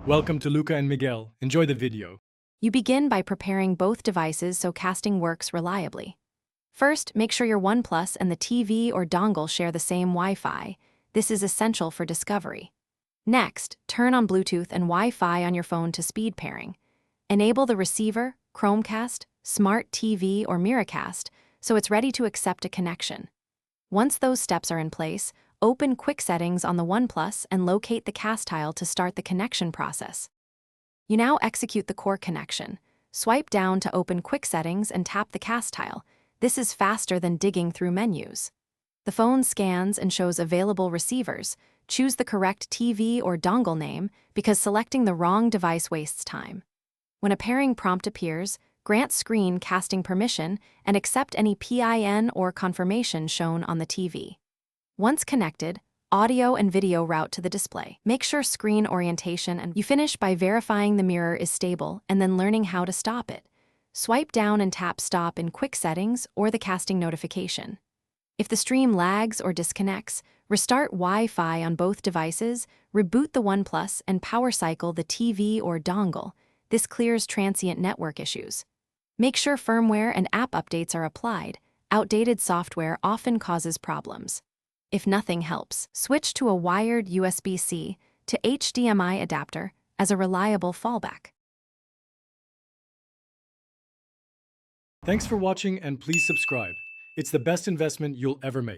Welcome to Luca and Miguel. Enjoy the video. You begin by preparing both devices so casting works reliably. First, make sure your Oneplus and the TV or dongle share the same Wi-Fi. This is essential for discovery. Next, turn on Bluetooth and Wi-Fi on your phone to speed pairing. Enable the receiver, Chromecast, Smart TV, or Miracast so it's ready to accept a connection. Once those steps are in place, open Quick Settings on the Oneplus and locate the cast tile to start the connection process. You now execute the core connection. Swipe down to open Quick Settings and tap the cast tile. This is faster than digging through menus. The phone scans and shows available receivers. Choose the correct TV or dongle name because selecting the wrong device wastes time. When a pairing prompt appears, grant screen casting permission and accept any PIN or confirmation shown on the TV. Once connected, audio and video route to the display. Make sure screen orientation and you finish by verifying the mirror is stable and then learning how to stop it. Swipe down and tap Stop in Quick Settings or the casting notification. If the stream lags or disconnects, restart Wi-Fi on both devices, reboot the Oneplus, and power cycle the TV or dongle. This clears transient network issues. Make sure firmware and app updates are applied. Outdated software often causes problems. If nothing helps, switch to a wired USB-C to HDMI adapter as a reliable fallback. Thanks for watching and please subscribe. It's the best investment you'll ever make.